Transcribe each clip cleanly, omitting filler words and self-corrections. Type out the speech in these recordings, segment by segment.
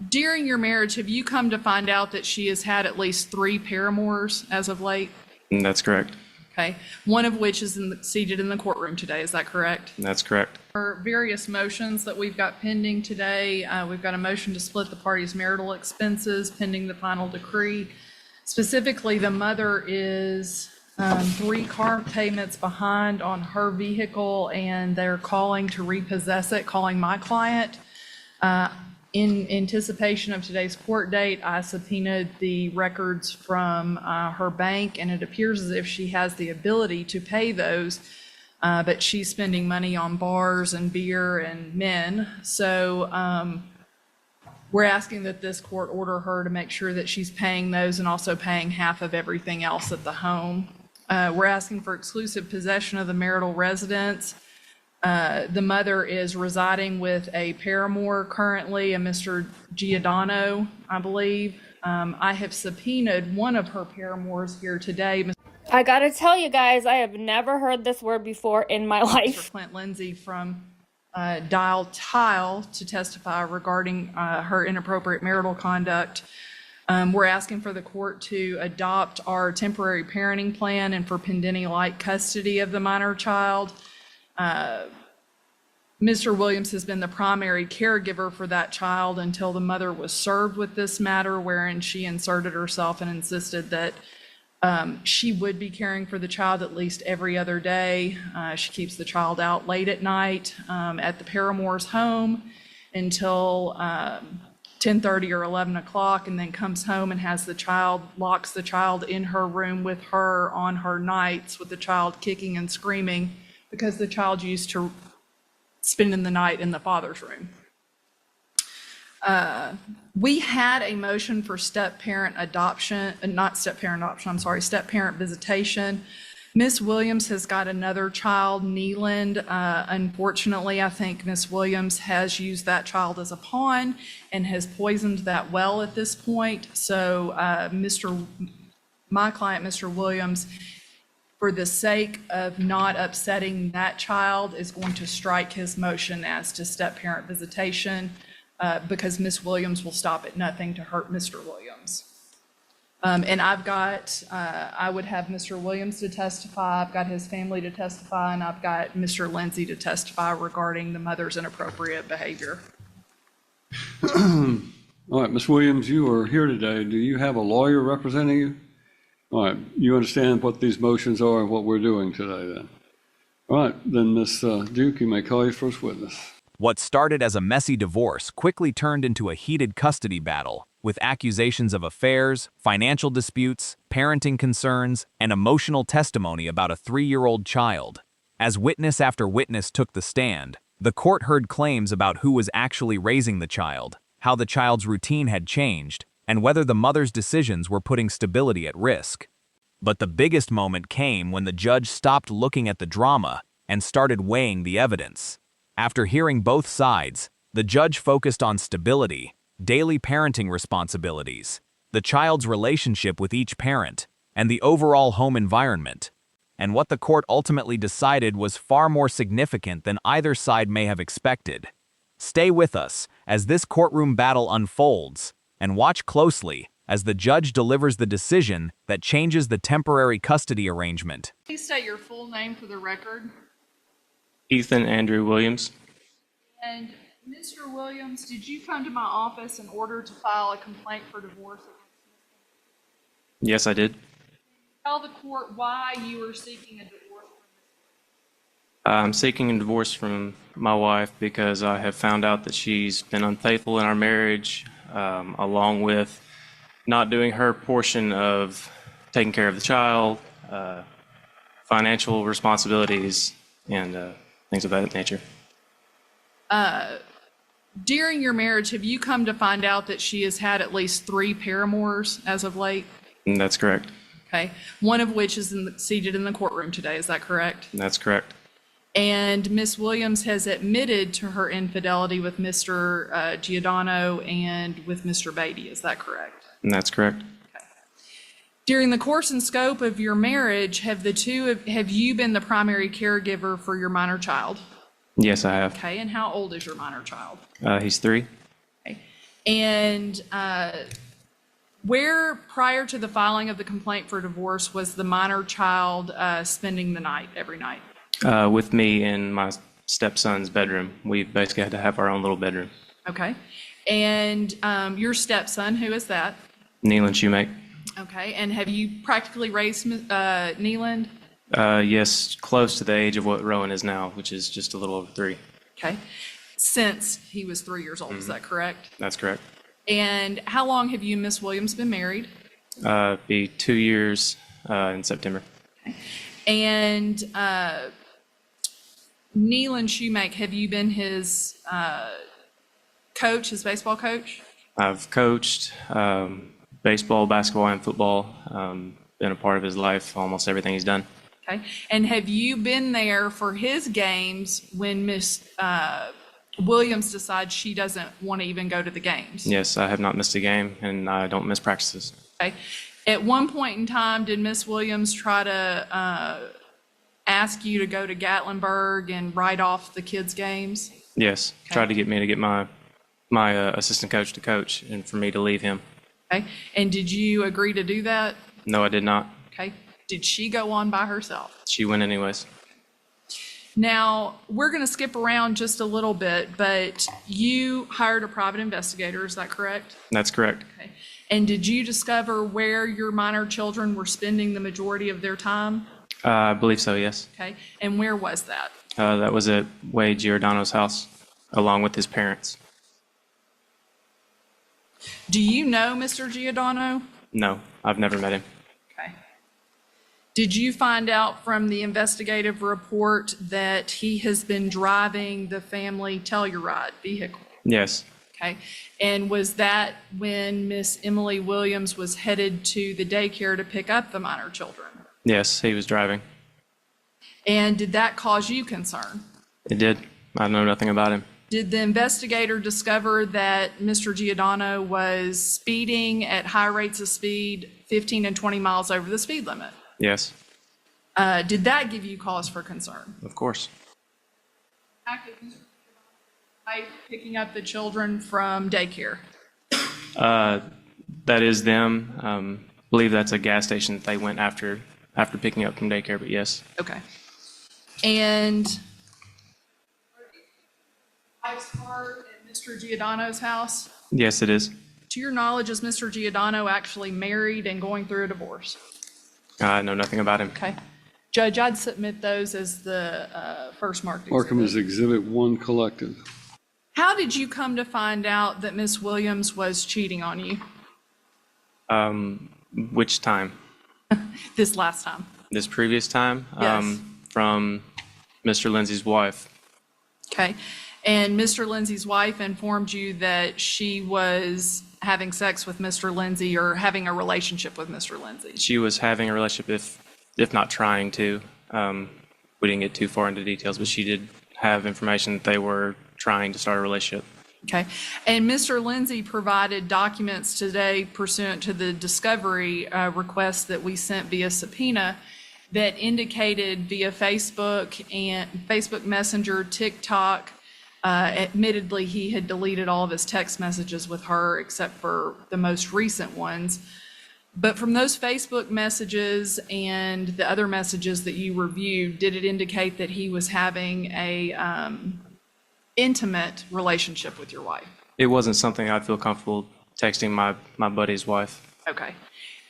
During your marriage, have you come to find out that she has had at least 3 paramours as of late? That's correct. Okay. One of which is seated in the courtroom today. Is that correct? That's correct. For various motions that we've got pending today, we've got a motion to split the parties' marital expenses pending the final decree. Specifically, the mother is 3 car payments behind on her vehicle, and they're calling to repossess it, calling my client. In anticipation of today's court date, I subpoenaed the records from her bank, and it appears as if she has the ability to pay those, but she's spending money on bars and beer and men. So we're asking that this court order her to make sure that she's paying those and also paying half of everything else at the home. We're asking for exclusive possession of the marital residence. The mother is residing with a paramour currently, a Mr. Giordano, I believe. I have subpoenaed one of her paramours here today. I gotta tell you guys, I have never heard this word before in my life. Mr. Clint Lindsay from Dial Tile to testify regarding her inappropriate marital conduct. We're asking for the court to adopt our temporary parenting plan and for Pendini-like custody of the minor child. Mr. Williams has been the primary caregiver for that child until the mother was served with this matter, wherein she inserted herself and insisted that she would be caring for the child at least every other day. She keeps the child out late at night at the paramour's home until 10:30 or 11 o'clock, and then comes home and has the child, locks the child in her room with her on her nights with the child kicking and screaming because the child used to spending the night in the father's room. We had a motion for step-parent adoption, not step-parent adoption, I'm sorry, step-parent visitation. Miss Williams has got another child, Neeland. Unfortunately, I think Miss Williams has used that child as a pawn and has poisoned that well at this point. So my client, Mr. Williams, for the sake of not upsetting that child, is going to strike his motion as to step-parent visitation because Miss Williams will stop at nothing to hurt Mr. Williams. And I would have Mr. Williams to testify, I've got his family to testify, and I've got Mr. Lindsay to testify regarding the mother's inappropriate behavior. All right, Ms. Williams, you are here today. Do you have a lawyer representing you? All right, you understand what these motions are and what we're doing today then. All right, then Ms. Duke, you may call your first witness. What started as a messy divorce quickly turned into a heated custody battle, with accusations of affairs, financial disputes, parenting concerns, and emotional testimony about a 3-year-old child. As witness after witness took the stand, the court heard claims about who was actually raising the child, how the child's routine had changed, and whether the mother's decisions were putting stability at risk. But the biggest moment came when the judge stopped looking at the drama and started weighing the evidence. After hearing both sides, the judge focused on stability, daily parenting responsibilities, the child's relationship with each parent, and the overall home environment. And what the court ultimately decided was far more significant than either side may have expected. Stay with us as this courtroom battle unfolds, and watch closely as the judge delivers the decision that changes the temporary custody arrangement. Please state your full name for the record. Ethan Andrew Williams. And Mr. Williams, did you come to my office in order to file a complaint for divorce against me? Yes, I did. Tell the court why you are seeking a divorce from this. I'm seeking a divorce from my wife because I have found out that she's been unfaithful in our marriage, along with not doing her portion of taking care of the child, financial responsibilities, and things of that nature. During your marriage, have you come to find out that she has had at least 3 paramours as of late? That's correct. Okay. One of which is seated in the courtroom today. Is that correct? That's correct. And Miss Williams has admitted to her infidelity with Mr. Giordano and with Mr. Beatty. Is that correct? That's correct. Okay. During the course and scope of your marriage, have you been the primary caregiver for your minor child? Yes, I have. Okay. And how old is your minor child? He's 3. Okay. And where, prior to the filing of the complaint for divorce, was the minor child spending the night every night? With me in my stepson's bedroom. We basically had to have our own little bedroom. Okay. And your stepson, who is that? Neelan Shoemake. Okay. And have you practically raised Neeland? Yes, close to the age of what Rowan is now, which is just a little over 3. Okay. Since he was 3 years old, is that correct? That's correct. And how long have you and Miss Williams been married? Be 2 years in September. And Neelan Shoemake, have you been his coach, his baseball coach? I've coached baseball, basketball, and football. Been a part of his life, almost everything he's done. Okay. And have you been there for his games when Miss Williams decides she doesn't want to even go to the games? Yes, I have not missed a game, and I don't miss practices. Okay. At one point in time, did Miss Williams try to ask you to go to Gatlinburg and write off the kids' games? Yes, tried to get me to get my assistant coach to coach, and for me to leave him. Okay. And did you agree to do that? No, I did not. Okay. Did she go on by herself? She went anyways. Now, we're going to skip around just a little bit, but you hired a private investigator, is that correct? That's correct. Okay. And did you discover where your minor children were spending the majority of their time? I believe so, yes. Okay. And where was that? That was at Wade Giordano's house, along with his parents. Do you know Mr. Giordano? No, I've never met him. Okay. Did you find out from the investigative report that he has been driving the family Telluride vehicle? Yes, Okay. And was that when Miss Emily Williams was headed to the daycare to pick up the minor children? yes, he was driving. And did that cause you concern? It did. I know nothing about him. Did the investigator discover that Mr. Giordano was speeding at high rates of speed, 15 and 20 miles over the speed limit? Yes, Did that give you cause for concern? of course. By picking up the children from daycare? That is them. I believe that's a gas station that they went after picking up from daycare, but yes. Okay. And wife's car at Mr. Giordano's house? Yes, it is. To your knowledge, is Mr. Giordano actually married and going through a divorce? I know nothing about him. Okay. Judge, I'd submit those as the first marked Markham is exhibit. Exhibit 1 collected. How did you come to find out that Miss Williams was cheating on you Which time? this last time? This previous time? Yes. From Mr. Lindsay's wife. Okay. And Mr. Lindsay's wife informed you that she was having sex with Mr. Lindsay or having a relationship with Mr. Lindsay? She was having a relationship, if not trying to. We didn't get too far into details, but she did have information that they were trying to start a relationship. Okay. And Mr. Lindsay provided documents today pursuant to the discovery request that we sent via subpoena that indicated via Facebook and Facebook Messenger, TikTok. Admittedly, he had deleted all of his text messages with her except for the most recent ones. But from those Facebook messages and the other messages that you reviewed, did it indicate that he was having a intimate relationship with your wife? It wasn't something I'd feel comfortable texting my buddy's wife. Okay.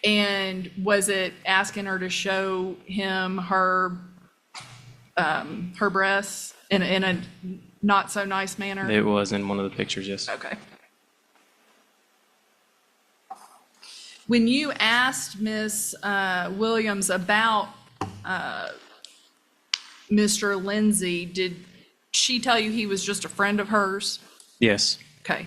And was it asking her to show him her breasts in a not so nice manner? It was in one of the pictures, yes. Okay. When you asked Miss Williams about Mr. Lindsay, did she tell you he was just a friend of hers? Yes, Okay.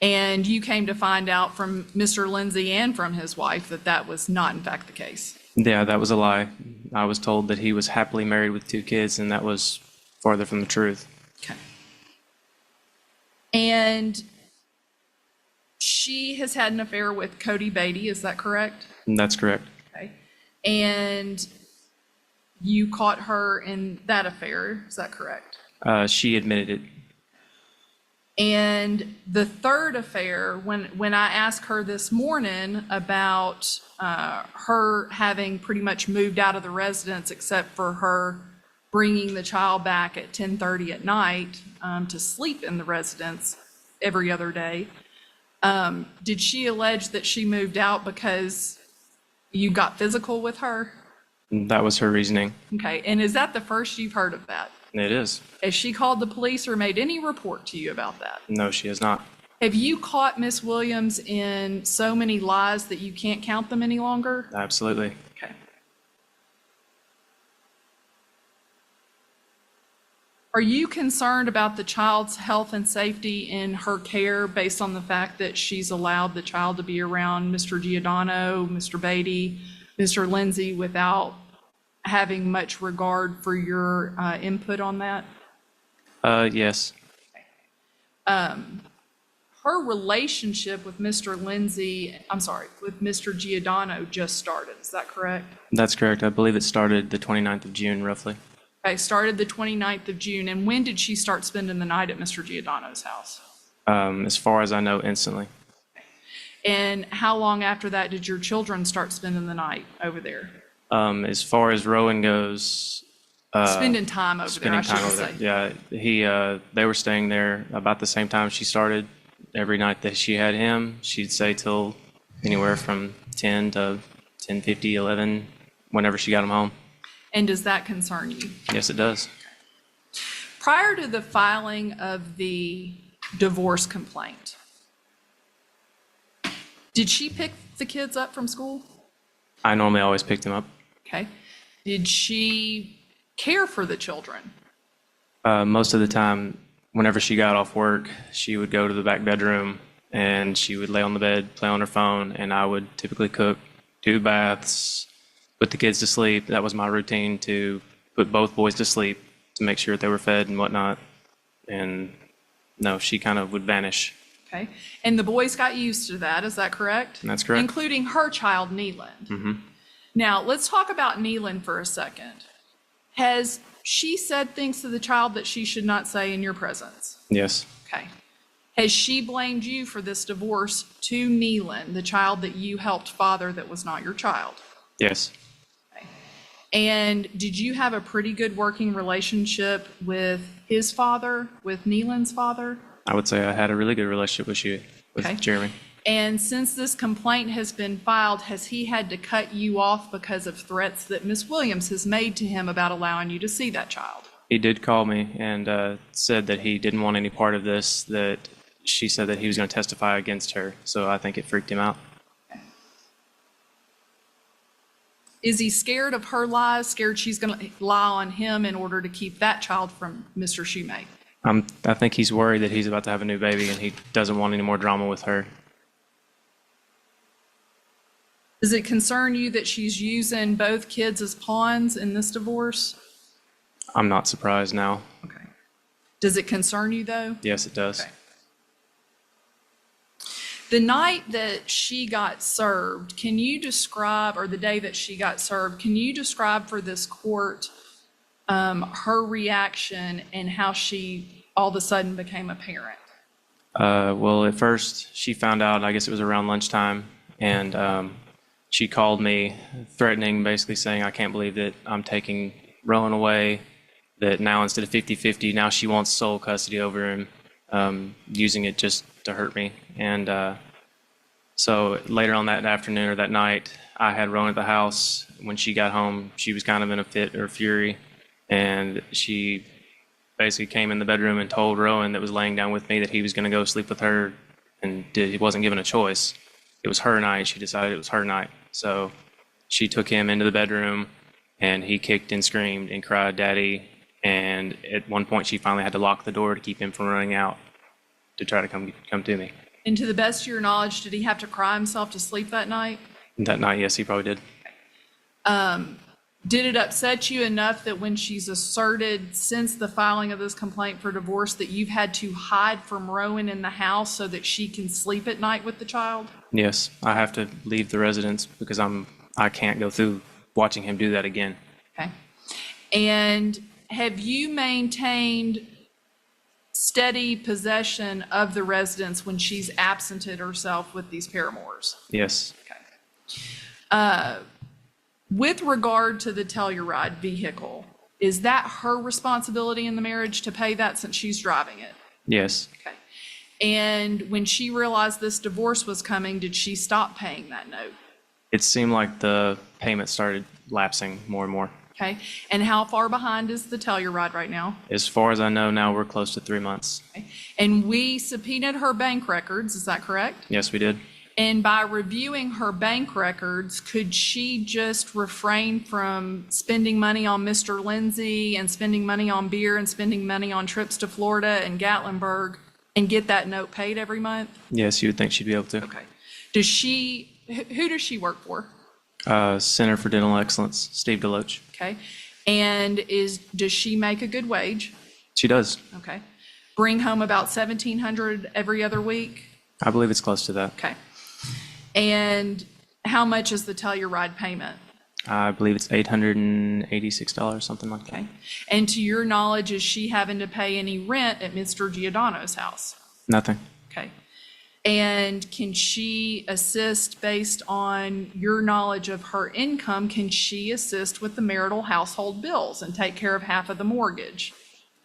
And you came to find out from Mr. Lindsay and from his wife that that was not in fact the case? yeah, that was a lie. I was told that he was happily married with 2 kids, and that was farther from the truth. Okay. And she has had an affair with Cody Beatty, is that correct? And that's correct. Okay. And you caught her in that affair, is that correct? She admitted it. And the third affair, when I asked her this morning about her having pretty much moved out of the residence except for her bringing the child back at 10:30 at night to sleep in the residence every other day, did she allege that she moved out because you got physical with her? That was her reasoning. Okay, and is that the first you've heard of that? It is. Has she called the police or made any report to you about that? No, she has not. Have you caught Miss Williams in so many lies that you can't count them any longer? Absolutely. Okay. Are you concerned about the child's health and safety in her care based on the fact that she's allowed the child to be around Mr. Giordano, Mr. Beatty, Mr. Lindsay without having much regard for your input on that? Yes. Her relationship with Mr. Lindsay, I'm sorry, with Mr. Giordano just started, is that correct? That's correct. I believe it started the 29th of June, roughly. Okay, started the 29th of June, and when did she start spending the night at Mr. Giordano's house? As far as I know, instantly. And how long after that did your children start spending the night over there? As far as Rowan goes, Spending time over there, I spending time should over say. there. They were staying there about the same time she started. Every night that she had him, she'd stay till anywhere from 10 to 10:50, 11, whenever she got him home. And does that concern you? Yes, it does. Prior to the filing of the divorce complaint, did she pick the kids up from school? I normally always pick them up. Okay. Did she care for the children? Most of the time, whenever she got off work, she would go to the back bedroom and she would lay on the bed, play on her phone, and I would typically cook, do baths, put the kids to sleep. That was my routine, to put both boys to sleep, to make sure that they were fed and whatnot. And no, she kind of would vanish. Okay. And the boys got used to that, is that correct? That's correct. Including her child, Neeland. Mm-hmm. Now, let's talk about Neeland for a second. Has she said things to the child that she should not say in your presence? Yes. Okay. Has she blamed you for this divorce to Neeland, the child that you helped father that was not your child? Yes. Okay. And did you have a pretty good working relationship with his father, with Neeland's father? I would say I had a really good relationship with Okay. Jeremy. And since this complaint has been filed, has he had to cut you off because of threats that Miss Williams has made to him about allowing you to see that child? He did call me and said that he didn't want any part of this, that she said that he was going to testify against her. So I think it freaked him out. Is he scared of her lies, scared she's going to lie on him in order to keep that child from Mr. Shoemate? I think he's worried that he's about to have a new baby and he doesn't want any more drama with her. Does it concern you that she's using both kids as pawns in this divorce? I'm not surprised now. Okay. Does it concern you, though? Yes, it does. Okay. The night that she got served, can you describe, or the day that she got served, can you describe for this court her reaction and how she all of a sudden became a parent? Well, at first she found out, I guess it was around lunchtime, and she called me threatening, basically saying, I can't believe that I'm taking Rowan away, that now instead of 50-50, now she wants sole custody over him, using it just to hurt me. And so later on that afternoon or that night, I had Rowan at the house. When she got home, she was kind of in a fit or fury, and she basically came in the bedroom and told Rowan that was laying down with me that he was going to go sleep with her, and he wasn't given a choice. It was her night. She decided it was her night. So she took him into the bedroom, and he kicked and screamed and cried, "Daddy." And at one point, she finally had to lock the door to keep him from running out to try to come to me. And to the best of your knowledge, did he have to cry himself to sleep that night? That night, yes, he probably did. Did it upset you enough that when she's asserted since the filing of this complaint for divorce that you've had to hide from Rowan in the house so that she can sleep at night with the child? Yes, I have to leave the residence because I can't go through watching him do that again. Okay. And have you maintained steady possession of the residence when she's absented herself with these paramours? Yes. Okay. With regard to the Telluride vehicle, is that her responsibility in the marriage to pay that since she's driving it? Yes. Okay. And when she realized this divorce was coming, did she stop paying that note? It seemed like the payment started lapsing more and more. Okay. And how far behind is the Telluride right now? As far as I know now, we're close to 3 months. Okay. And we subpoenaed her bank records, is that correct? Yes, we did. And by reviewing her bank records, could she just refrain from spending money on Mr. Lindsay and spending money on beer and spending money on trips to Florida and Gatlinburg and get that note paid every month? Yes, you would think she'd be able to. Okay. Who does she work for? Center for Dental Excellence, Steve Deloach. Okay. And does she make a good wage? She does. Okay. Bring home about $1,700 every other week? I believe it's close to that. Okay. And how much is the Telluride payment? I believe it's $886, something like that. Okay. And to your knowledge, is she having to pay any rent at Mr. Giordano's house? Nothing. Okay. And can she assist based on your knowledge of her income? Can she assist with the marital household bills and take care of half of the mortgage?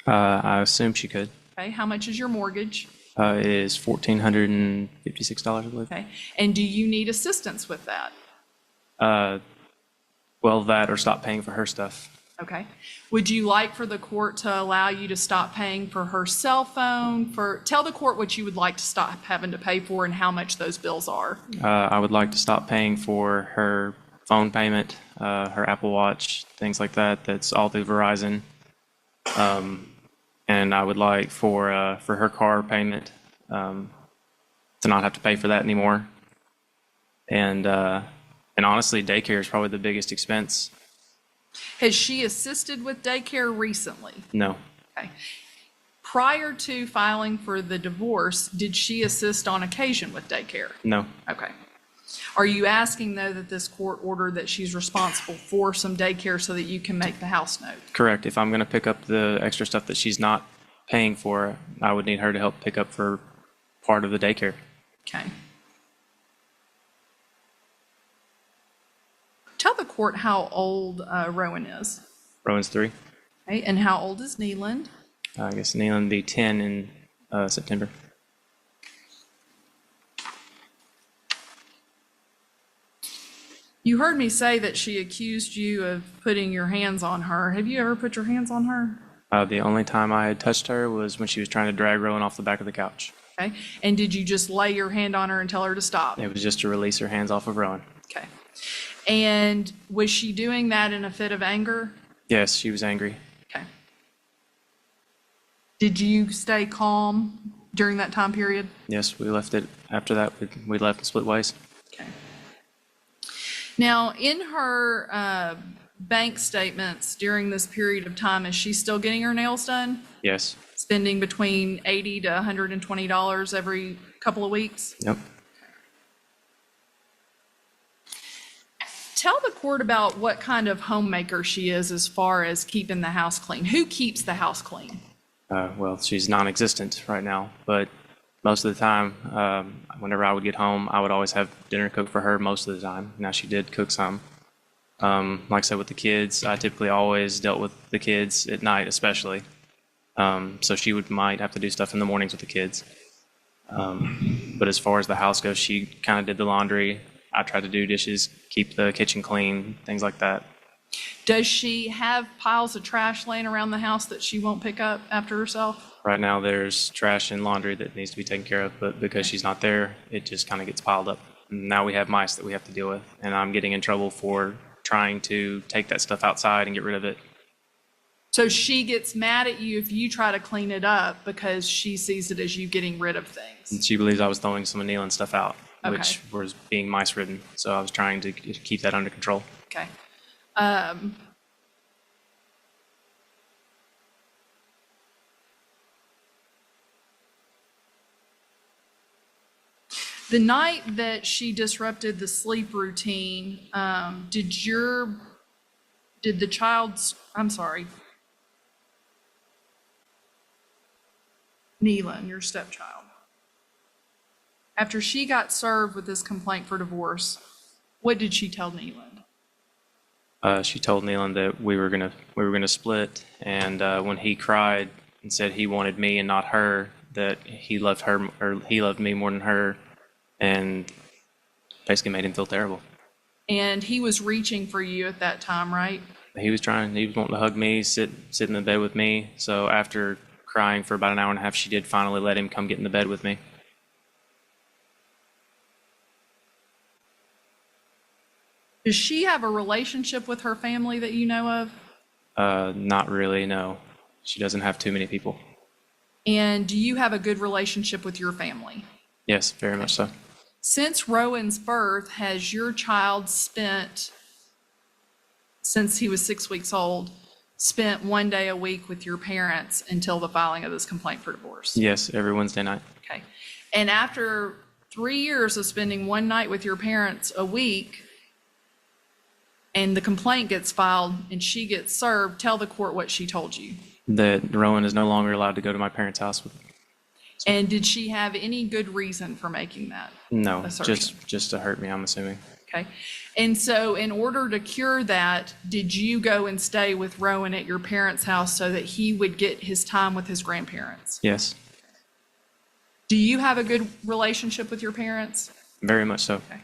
I assume she could. Okay. How much is your mortgage? It is $1,456, I believe. Okay. And do you need assistance with that? Well, that or stop paying for her stuff. Okay. Would you like for the court to allow you to stop paying for her cell phone? Tell the court what you would like to stop having to pay for and how much those bills are. I would like to stop paying for her phone payment, her Apple Watch, things like that. That's all through Verizon. And I would like for her car payment to not have to pay for that anymore. And honestly, daycare is probably the biggest expense. Has she assisted with daycare recently? No. Okay. Prior to filing for the divorce, did she assist on occasion with daycare? No. Okay. Are you asking, though, that this court order that she's responsible for some daycare so that you can make the house note? Correct. If I'm going to pick up the extra stuff that she's not paying for, I would need her to help pick up for part of the daycare. Okay. Tell the court how old Rowan is. Rowan's 3. Okay. And how old is Neeland? I guess Neelan be 10 in September. You heard me say that she accused you of putting your hands on her. Have you ever put your hands on her? The only time I had touched her was when she was trying to drag Rowan off the back of the couch. Okay. And did you just lay your hand on her and tell her to stop? It was just to release her hands off of Rowan. Okay. And was she doing that in a fit of anger? Yes, she was angry. Okay. Did you stay calm during that time period? Yes, we left it. After that, we left and split ways. Okay. Now, in her bank statements during this period of time, is she still getting her nails done? Yes. Spending between $80 to $120 every couple of weeks? Yep. Tell the court about what kind of homemaker she is as far as keeping the house clean. Who keeps the house clean? Well, she's non-existent right now, but most of the time, whenever I would get home, I would always have dinner cooked for her most of the time. Now, she did cook some. Like I said, with the kids, I typically always dealt with the kids at night, especially. So she might have to do stuff in the mornings with the kids. But as far as the house goes, she kind of did the laundry. I tried to do dishes, keep the kitchen clean, things like that. Does she have piles of trash laying around the house that she won't pick up after herself? Right now, there's trash and laundry that needs to be taken care of, but because she's not there, it just kind of gets piled up. And now we have mice that we have to deal with, and I'm getting in trouble for trying to take that stuff outside and get rid of it. So she gets mad at you if you try to clean it up because she sees it as you getting rid of things. And she believes I was throwing some of Neelan's stuff out, Okay. which was being mice-ridden, so I was trying to keep that under control. Okay. The night that she disrupted the sleep routine, did the child's, I'm sorry. Neelan, your stepchild. After she got served with this complaint for divorce, what did she tell Neelan? She told Neelan that we were gonna split, and when he cried and said he wanted me and not her, that he loved her or he loved me more than her, and basically made him feel terrible. And he was reaching for you at that time, right? He was wanting to hug me, sit in the bed with me. So after crying for about an hour and a half, she did finally let him come get in the bed with me. Does she have a relationship with her family that you know of? Not really, no. She doesn't have too many people. And do you have a good relationship with your family? Yes, very much so. Since Rowan's birth, has your child spent, since he was 6 weeks old, spent 1 day a week with your parents until the filing of this complaint for divorce? Yes, every Wednesday night. Okay. And after 3 years of spending one night with your parents a week, and the complaint gets filed and she gets served, tell the court what she told you. That Rowan is no longer allowed to go to my parents' house with. And did she have any good reason for making that? No, assertion? just to hurt me, I'm assuming. Okay. And so in order to cure that, did you go and stay with Rowan at your parents' house so that he would get his time with his grandparents? Yes, Do you have a good relationship with your parents? very much so. Okay.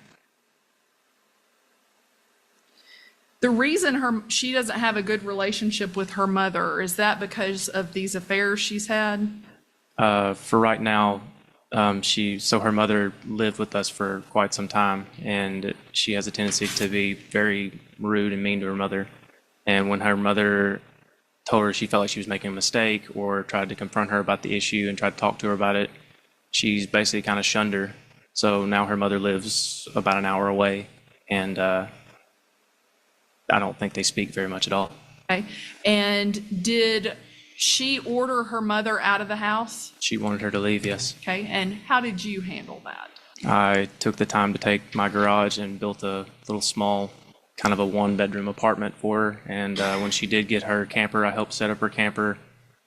The reason she doesn't have a good relationship with her mother, is that because of these affairs she's had? For right now, her mother lived with us for quite some time, and she has a tendency to be very rude and mean to her mother. And when her mother told her she felt like she was making a mistake or tried to confront her about the issue and tried to talk to her about it, she's basically kind of shunned her. So now her mother lives about an hour away, and I don't think they speak very much at all. Okay. And did she order her mother out of the house? She wanted her to leave, yes. Okay. And how did you handle that? I took the time to take my garage and built a little small, kind of a one-bedroom apartment for her. And when she did get her camper, I helped set up her camper,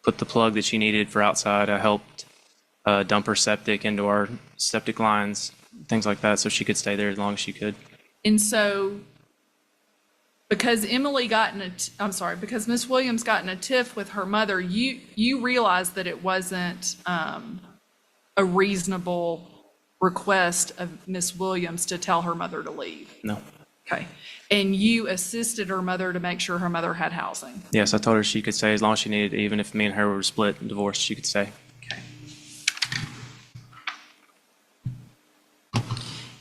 put the plug that she needed for outside. I helped dump her septic into our septic lines, things like that, so she could stay there as long as she could. And so because because Miss Williams got in a tiff with her mother, you realized that it wasn't a reasonable request of Miss Williams to tell her mother to leave. No. Okay. And you assisted her mother to make sure her mother had housing. Yes, I told her she could stay as long as she needed, even if me and her were split and divorced, she could stay. Okay.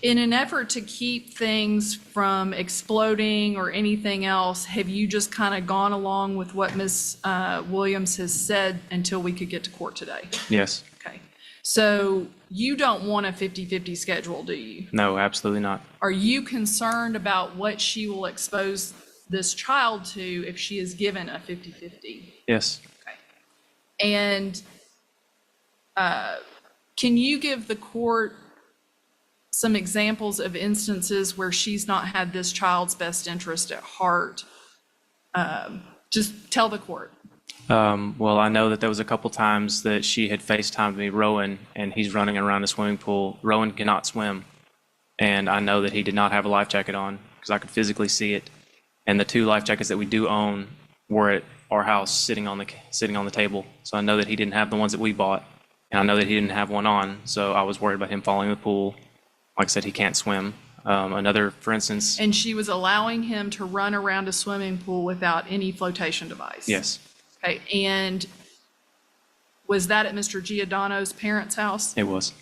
In an effort to keep things from exploding or anything else, have you just kind of gone along with what Ms. Williams has said until we could get to court today? Yes. Okay. So you don't want a 50-50 schedule, do you? No, absolutely not. Are you concerned about what she will expose this child to if she is given a 50-50? Yes. Okay. And can you give the court some examples of instances where she's not had this child's best interest at heart? Just tell the court. Well, I know that there was a couple times that she had FaceTimed me, Rowan, and he's running around the swimming pool. Rowan cannot swim, and I know that he did not have a life jacket on because I could physically see it. And the 2 life jackets that we do own were at our house sitting on the table. So I know that he didn't have the ones that we bought, and I know that he didn't have one on. So I was worried about him falling in the pool. Like I said, he can't swim. Another, for instance. And she was allowing him to run around a swimming pool without any flotation device? Yes. Okay, and was that at Mr. Giordano's parents' house? It was.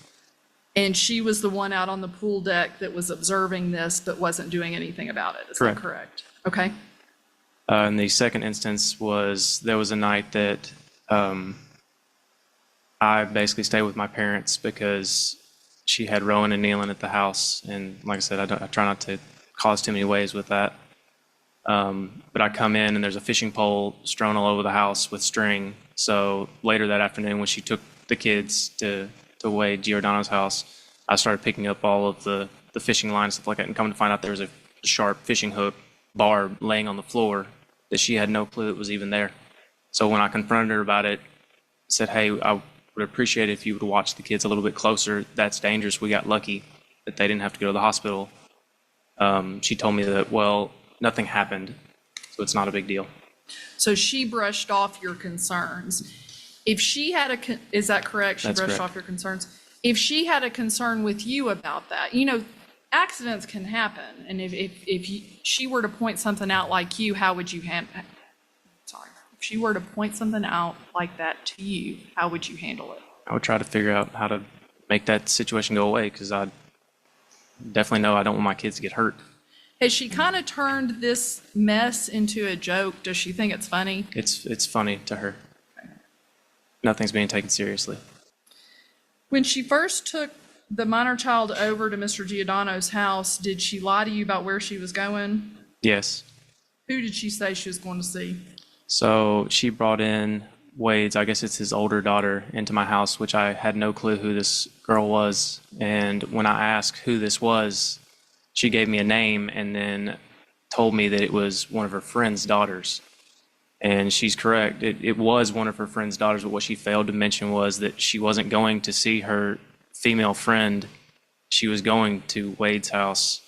And she was the one out on the pool deck that was observing this but wasn't doing anything about it, is that Correct. correct? Okay. And the second instance there was a night that I basically stayed with my parents because she had Rowan and Neelan at the house. And like I said, I try not to cause too many waves with that. But I come in and there's a fishing pole strewn all over the house with string. So later that afternoon when she took the kids to Wade Giordano's house, I started picking up all of the fishing line and stuff like that, and come to find out there was a sharp fishing hook barb laying on the floor that she had no clue it was even there. So when I confronted her about it, said, hey, I would appreciate it if you would watch the kids a little bit closer. That's dangerous. We got lucky that they didn't have to go to the hospital. She told me that, well, nothing happened, so it's not a big deal. So she brushed off your concerns. If she had is that correct? She That's brushed correct. off your concerns. If she had a concern with you about that, you know, accidents can happen. And she were to point something out like you, how would you sorry. If she were to point something out like that to you, how would you handle it? I would try to figure out how to make that situation go away, because I definitely know I don't want my kids to get hurt. Has she kind of turned this mess into a joke? Does she think it's funny? It's funny to her. Nothing's being taken seriously. When she first took the minor child over to Mr. Giordano's house, did she lie to you about where she was going? Yes. Who did she say she was going to see? So she brought in Wade's, I guess it's his older daughter, into my house, which I had no clue who this girl was. And when I asked who this was, she gave me a name and then told me that it was one of her friend's daughters. And she's correct. It was one of her friend's daughters, but what she failed to mention was that she wasn't going to see her female friend. She was going to Wade's house,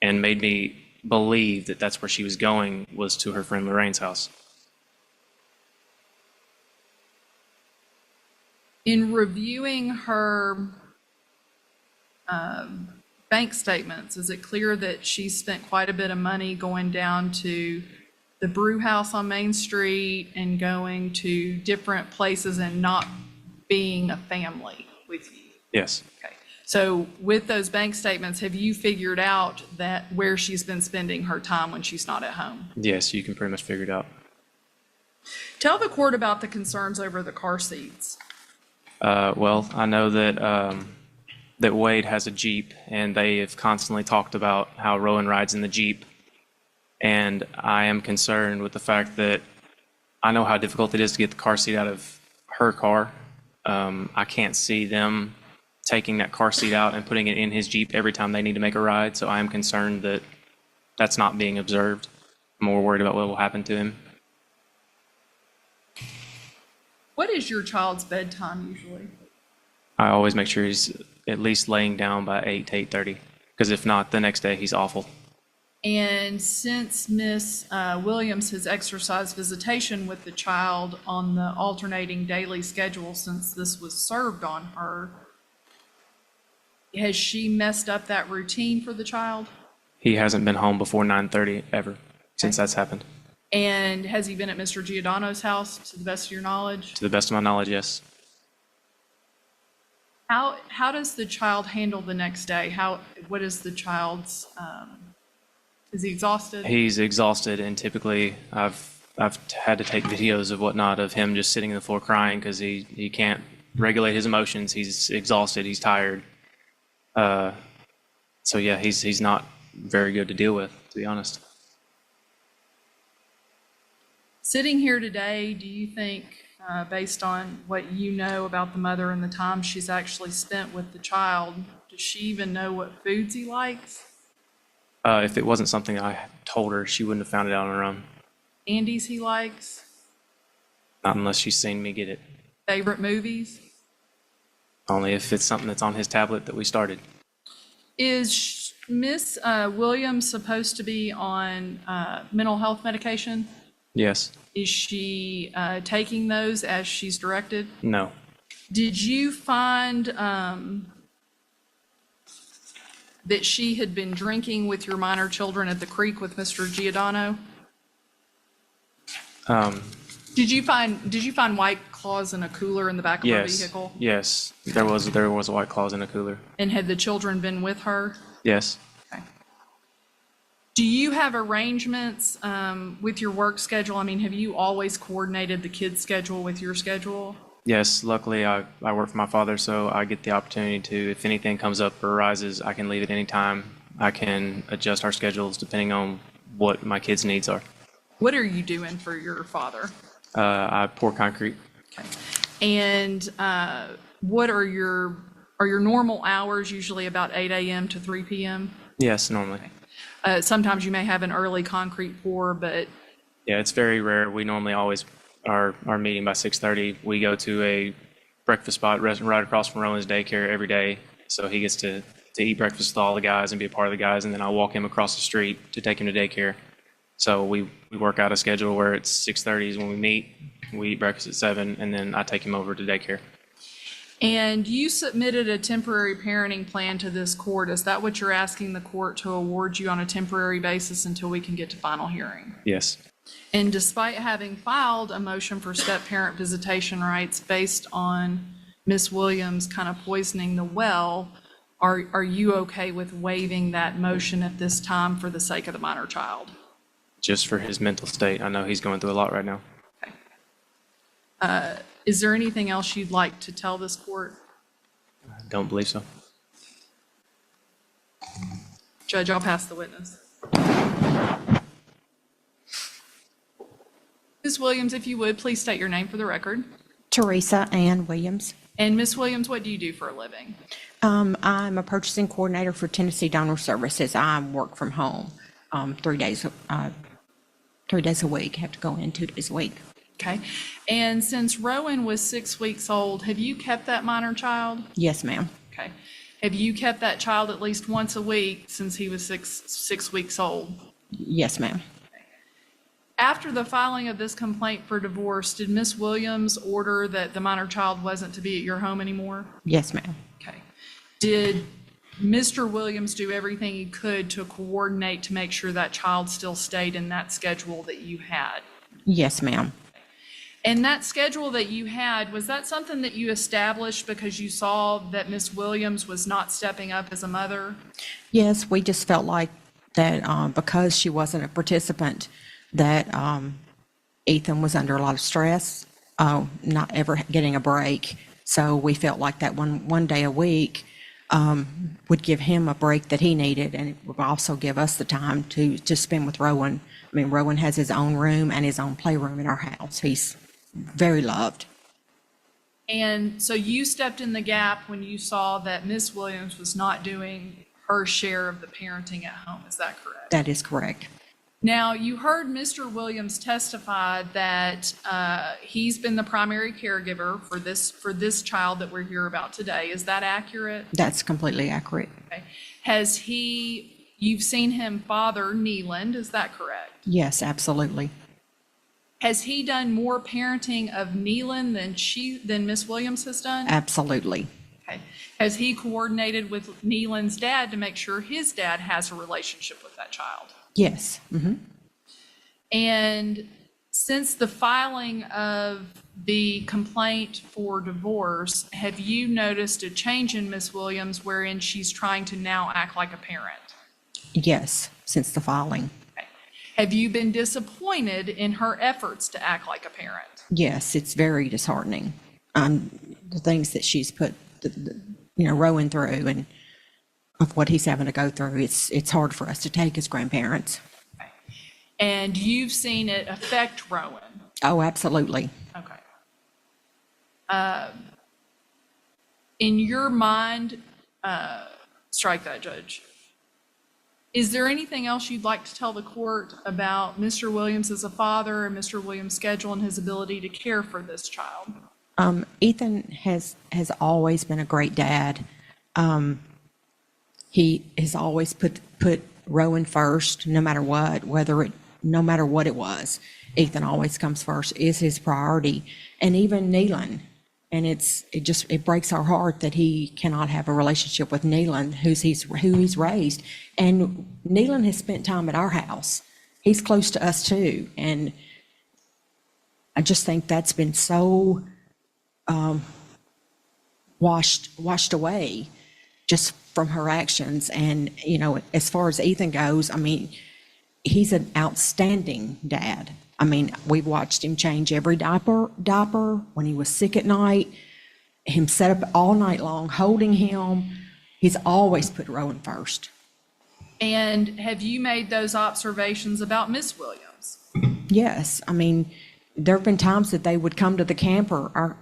and made me believe that that's where she was going, was to her friend Lorraine's house. In reviewing her bank statements, is it clear that she spent quite a bit of money going down to the brew house on Main Street and going to different places and not being a family with you? Yes. Okay. So with those bank statements, have you figured out that where she's been spending her time when she's not at home? Yes, you can pretty much figure it out. Tell the court about the concerns over the car seats. Well, I know that that Wade has a Jeep, and they have constantly talked about how Rowan rides in the Jeep. And I am concerned with the fact that I know how difficult it is to get the car seat out of her car. I can't see them taking that car seat out and putting it in his Jeep every time they need to make a ride. So I am concerned that that's not being observed. I'm more worried about what will happen to him. What is your child's bedtime usually? I always make sure he's at least laying down by 8 to 8:30, because if not, the next day he's awful. And since Miss Williams has exercised visitation with the child on the alternating daily schedule since this was served on her, has she messed up that routine for the child? He hasn't been home before 9:30 ever since that's happened. And has he been at Mr. Giordano's house, to the best of your knowledge? To the best of my knowledge, yes. How does the child handle the next day? What is the child's, is he exhausted? He's exhausted, and typically I've had to take videos of whatnot of him just sitting on the floor crying because he can't regulate his emotions. He's exhausted. He's tired. So yeah, he's not very good to deal with, to be honest. Sitting here today, do you think, based on what you know about the mother and the time she's actually spent with the child, does she even know what foods he likes? If it wasn't something I told her, she wouldn't have found it out on her own. Candies he likes? Not unless she's seen me get it. Favorite movies? Only if it's something that's on his tablet that we started. Is Miss Williams supposed to be on mental health medication? Yes. Is she taking those as she's directed? No. Did you find that she had been drinking with your minor children at the creek with Mr. Giordano? Did you find White Claws in a cooler in the back of her Yes. vehicle? Yes. There was a White Claws in a cooler. And had the children been with her? Yes. Okay. Do you have arrangements with your work schedule? I mean, have you always coordinated the kids' schedule with your schedule? Yes, luckily I work for my father, so I get the opportunity to, if anything comes up or arises, I can leave at any time. I can adjust our schedules depending on what my kids' needs are. What are you doing for your father? I pour concrete. Okay. And what are your normal hours, usually about 8 a.m. to 3 p.m.? Yes, normally. Sometimes you may have an early concrete pour, but Yeah, it's very rare. We normally always our meeting by 6:30. We go to breakfast spot right across from Rowan's daycare every day. So he gets to eat breakfast with all the guys and be a part of the guys. And then I walk him across the street to take him to daycare. So we work out a schedule where it's 6:30 is when we meet. We eat breakfast at 7, and then I take him over to daycare. And you submitted a temporary parenting plan to this court. Is that what you're asking the court to award you on a temporary basis until we can get to final hearing? Yes. And despite having filed a motion for step-parent visitation rights based on Ms. Williams kind of poisoning the well, are you okay with waiving that motion at this time for the sake of the minor child? Just for his mental state. I know he's going through a lot right now. Okay. Is there anything else you'd like to tell this court? I don't believe so. Judge, I'll pass the witness. Ms. Williams, if you would, please state your name for the record. Teresa Ann Williams. And Ms. Williams, what do you do for a living? I'm a purchasing coordinator for Tennessee Donor Services. I work from home 3 days a week. Have to go in 2 days a week. Okay. And since Rowan was 6 weeks old, have you kept that minor child? Yes, ma'am. Okay. Have you kept that child at least once a week since he was six weeks old? Yes, ma'am. After the filing of this complaint for divorce, did Ms. Williams order that the minor child wasn't to be at your home anymore? Yes, ma'am. Okay. Did Mr. Williams do everything he could to coordinate to make sure that child still stayed in that schedule that you had? Yes, ma'am. And that schedule that you had, was that something that you established because you saw that Ms. Williams was not stepping up as a mother? Yes, we just felt like that because she wasn't a participant, that Ethan was under a lot of stress, not ever getting a break. So we felt like that one day a week would give him a break that he needed, and it would also give us the time to spend with Rowan. I mean, Rowan has his own room and his own playroom in our house. He's very loved. And so you stepped in the gap when you saw that Ms. Williams was not doing her share of the parenting at home. Is that correct? That is correct. Now, you heard Mr. Williams testify that he's been the primary caregiver for this child that we're here about today. Is that accurate? That's completely accurate. Okay. You've seen him father Neeland, is that correct? Yes, absolutely. Has he done more parenting of Neeland than Miss Williams has done? Absolutely. Okay. Has he coordinated with Neeland's dad to make sure his dad has a relationship with that child? Yes. Mm-hmm. And since the filing of the complaint for divorce, have you noticed a change in Miss Williams wherein she's trying to now act like a parent? Yes, since the filing. Okay. Have you been disappointed in her efforts to act like a parent? Yes, it's very disheartening. The things that she's put, Rowan through, and of what he's having to go through, it's hard for us to take as grandparents. Okay. And you've seen it affect Rowan? Oh, absolutely. Okay. In your mind, strike that, Judge. Is there anything else you'd like to tell the court about Mr. Williams as a father and Mr. Williams' schedule and his ability to care for this child? Ethan has always been a great dad. He has always put Rowan first, no matter what, no matter what it was. Ethan always comes first, is his priority, and even Neeland. And it breaks our heart that he cannot have a relationship with Neeland, who he's raised. And Neeland has spent time at our house. He's close to us too, and I just think that's been so washed away just from her actions. And as far as Ethan goes, I mean, he's an outstanding dad. I mean, we've watched him change every diaper when he was sick at night, him set up all night long, holding him. He's always put Rowan first. And have you made those observations about Miss Williams? Yes. I mean, there have been times that they would come to the camper on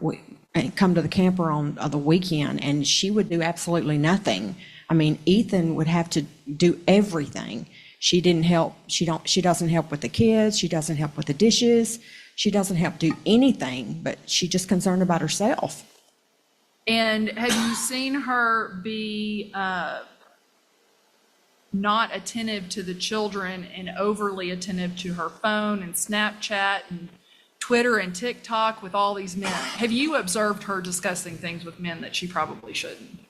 the weekend, and she would do absolutely nothing. I mean, Ethan would have to do everything. She didn't help. She doesn't help with the kids. She doesn't help with the dishes. She doesn't help do anything, but she's just concerned about herself. And have you seen her be not attentive to the children and overly attentive to her phone and Snapchat and Twitter and TikTok with all these men? Have you observed her discussing things with men that she probably shouldn't?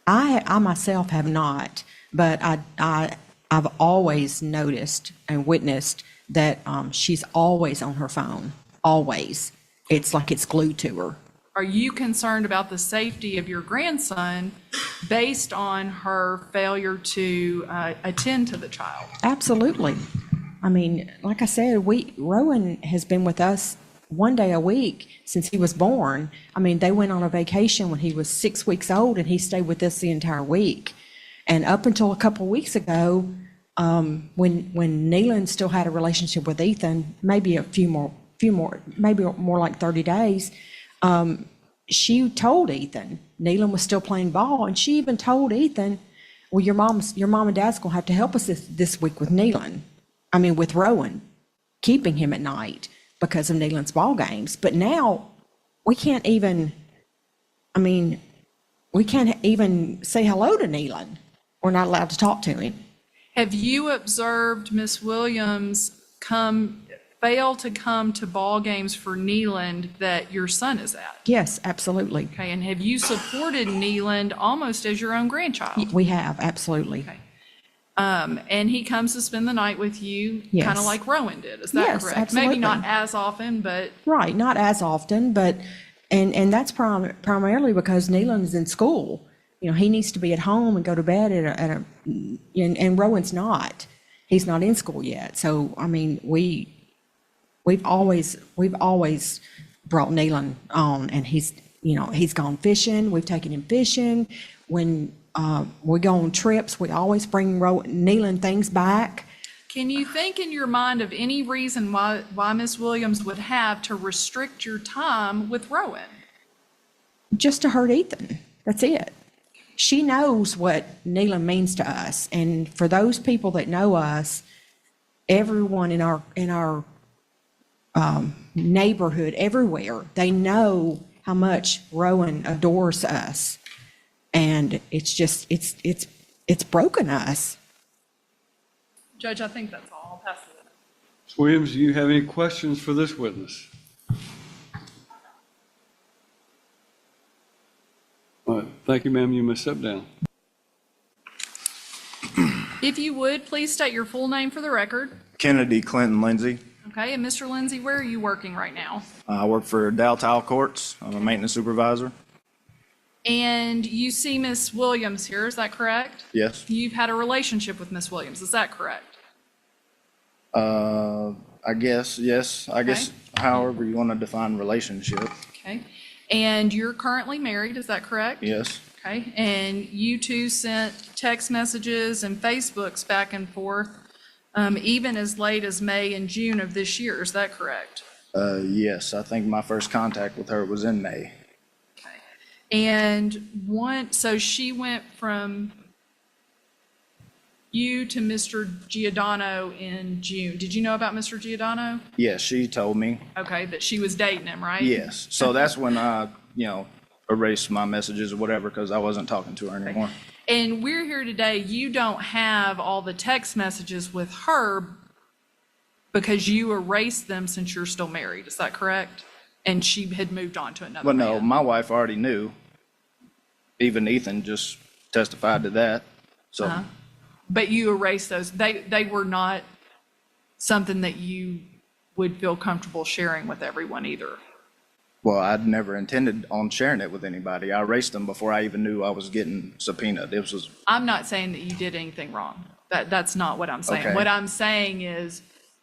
I myself have not, but I've always noticed and witnessed that she's always on her phone, always. It's like it's glued to her. Are you concerned about the safety of your grandson based on her failure to attend to the child? Absolutely. I mean, like I said, Rowan has been with us one day a week since he was born. I mean, they went on a vacation when he was 6 weeks old, and he stayed with us the entire week. And up until a couple weeks ago, when Neelan still had a relationship with Ethan, maybe maybe more like 30 days, she told Ethan, Neelan was still playing ball, and she even told Ethan, well, your mom and dad's gonna have to help us this week with with Rowan, keeping him at night because of Neelan's ball games. But now we can't even say hello to Neelan. We're not allowed to talk to him. Have you observed Miss Williams fail to come to ball games for Neeland that your son is at? Yes, absolutely. Okay, and have you supported Neeland almost as your own grandchild? We have, absolutely. Okay. And he comes to spend the night with you, Yes. kind of like Rowan did, is that Yes, correct? absolutely. Maybe not as often, but Right, not as often, but, and that's primarily because Neelan's in school. You know, he needs to be at home and go to bed and Rowan's not. He's not in school yet. So, I mean, we've always brought Neelan on, and he's gone fishing. We've taken him fishing. When we go on trips, we always bring Neelan things back. can you think in your mind of any reason why Miss Williams would have to restrict your time with Rowan? Just to hurt Ethan. That's it. She knows what Neelan means to us, and for those people that know us, everyone in our neighborhood, everywhere, they know how much Rowan adores us, and it's broken us. Judge, I think that's all. I'll pass it. Ms. Williams, do you have any questions for this witness? All right, thank you, ma'am. You may step down. If you would, please state your full name for the record. Kennedy Clinton Lindsay. Okay, and Mr. Lindsay, where are you working right now? I work for Dow Tile Courts. I'm a maintenance supervisor. And you see Miss Williams here, is that correct? Yes. You've had a relationship with Miss Williams, is that correct? I guess, yes. I guess however you want to define relationship. Okay. And you're currently married, is that correct? Yes. Okay. And you two sent text messages and Facebooks back and forth, even as late as May and June of this year, is that correct? Yes. I think my first contact with her was in May. Okay. And so she went from you to Mr. Giordano in June. Did you know about Mr. Giordano? Yes, she told me. Okay, that she was dating him, right? Yes. So that's when I, erased my messages or whatever because I wasn't talking to her anymore. And we're here today, you don't have all the text messages with her because you erased them since you're still married, is that correct? And she had moved on to another But no, man. my wife already knew. Even Ethan just testified to that. So. But you erased those. They were not something that you would feel comfortable sharing with everyone either. Well, I'd never intended on sharing it with anybody. I erased them before I even knew I was getting subpoenaed. It was, I'm not saying that you did anything wrong. That's not what I'm saying. Okay. What I'm saying is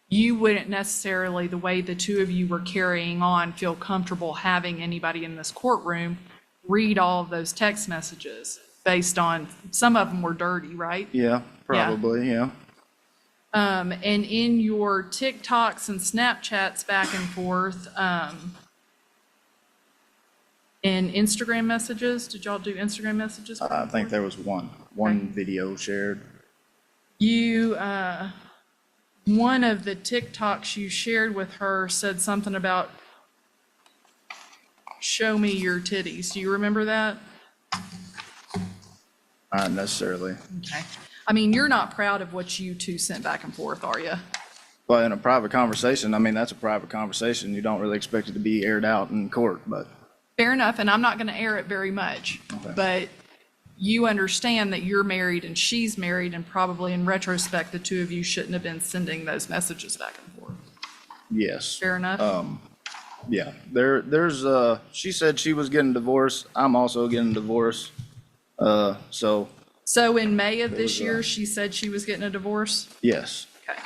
you wouldn't necessarily, the way the two of you were carrying on, feel comfortable having anybody in this courtroom read all of those text messages based on, some of them were dirty, right? yeah, probably, yeah. And in your TikToks and Snapchats back and forth, and Instagram messages, did y'all do Instagram messages? I think there was one video shared. You, one of the TikToks you shared with her said something about show me your titties. Do you remember that? Not necessarily. Okay. I mean, you're not proud of what you two sent back and forth, are you? But in a private conversation, I mean, that's a private conversation. You don't really expect it to be aired out in court, but Fair enough, and I'm not going to air it very much. Okay. But you understand that you're married and she's married, and probably in retrospect, the two of you shouldn't have been sending those messages back and forth. yes. Fair enough? Yeah, she said she was getting divorced. I'm also getting divorced. So, So in May of this was, year, she said she was getting a divorce? yes, Okay.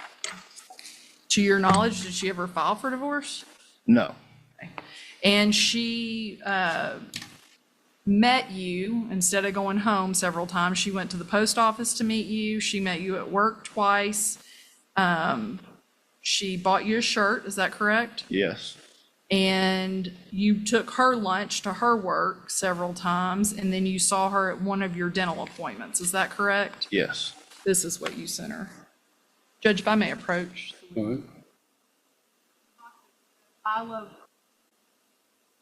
To your knowledge, did she ever file for divorce? no, And she met you, instead of going home several times, she went to the post office to meet you. She met you at work twice. She bought you a shirt, is that correct? yes, And you took her lunch to her work several times, and then you saw her at one of your dental appointments, is that correct? yes. This is what you sent her. Judge, if I may approach. All right. I love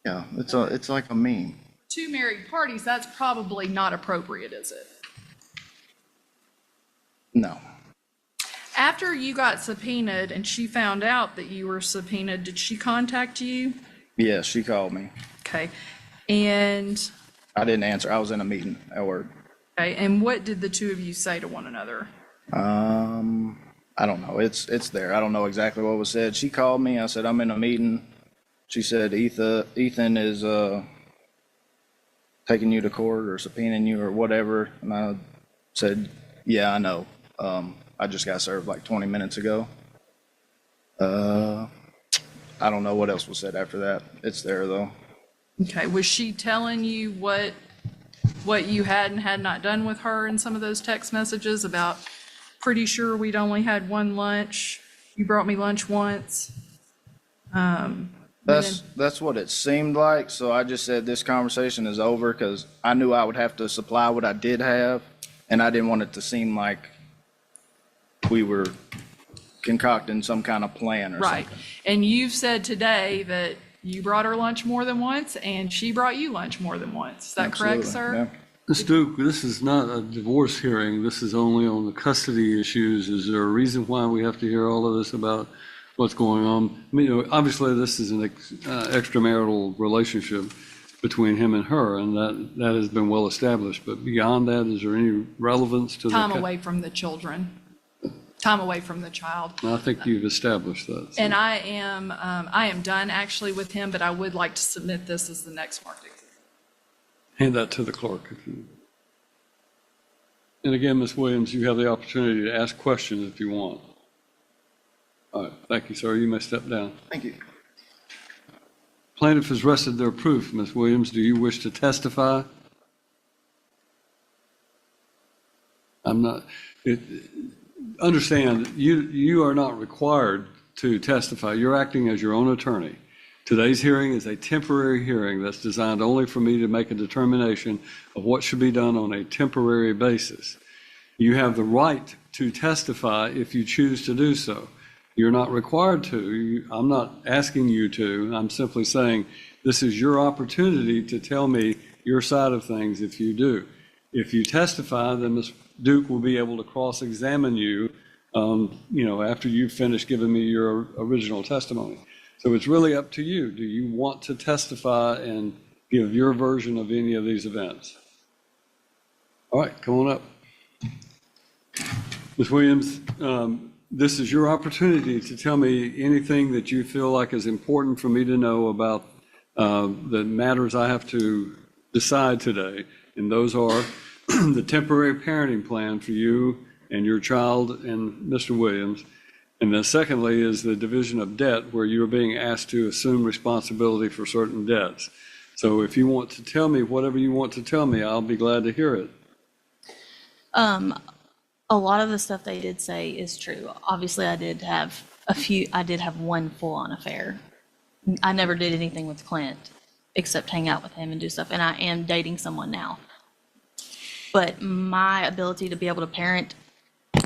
Yeah, it's like a meme. two married parties, that's probably not appropriate, is it? No, After you got subpoenaed and she found out that you were subpoenaed, did she contact you? yes, she called me. Okay. And, I didn't answer. I was in a meeting at work. okay, and what did the two of you say to one another? I don't know. It's there. I don't know exactly what was said. She called me. I said, I'm in a meeting. She said, Ethan is taking you to court or subpoenaing you or whatever. And I said, yeah, I know. I just got served like 20 minutes ago. I don't know what else was said after that. It's there though. Okay, was she telling you what you had and had not done with her in some of those text messages about, pretty sure we'd only had one lunch, you brought me lunch once? That's what it seemed like. So I just said this conversation is over because I knew I would have to supply what I did have, and I didn't want it to seem like we were concocting some kind of plan or Right. something. And you've said today that you brought her lunch more than once and she brought you lunch more than once. Is that correct, Absolutely, sir? yeah. Ms. Duke, this is not a divorce hearing. This is only on the custody issues. Is there a reason why we have to hear all of this about what's going on? I mean, obviously, this is an extramarital relationship between him and her, and that has been well established. But beyond that, is there any relevance to the? Time away from the children, time away from the child. I think you've established that. So. And I am done actually with him, but I would like to submit this as the next marked exhibit. Hand that to the clerk if you. And again, Ms. Williams, you have the opportunity to ask questions if you want. All right, thank you, sir. You may step down. Thank you. Plaintiff has rested their proof. Ms. Williams, do you wish to testify? Understand, you are not required to testify. You're acting as your own attorney. Today's hearing is a temporary hearing that's designed only for me to make a determination of what should be done on a temporary basis. You have the right to testify if you choose to do so. You're not required to. I'm not asking you to. I'm simply saying this is your opportunity to tell me your side of things if you do. If you testify, then Ms. Duke will be able to cross-examine you, after you've finished giving me your original testimony. So it's really up to you. Do you want to testify and give your version of any of these events? All right, come on up. Ms. Williams, this is your opportunity to tell me anything that you feel like is important for me to know about the matters I have to decide today. And those are the temporary parenting plan for you and your child and Mr. Williams. And then secondly is the division of debt, where you're being asked to assume responsibility for certain debts. So if you want to tell me whatever you want to tell me, I'll be glad to hear it. A lot of the stuff they did say is true. Obviously, I did have one full-on affair. I never did anything with Clint except hang out with him and do stuff, and I am dating someone now. But my ability to be able to parent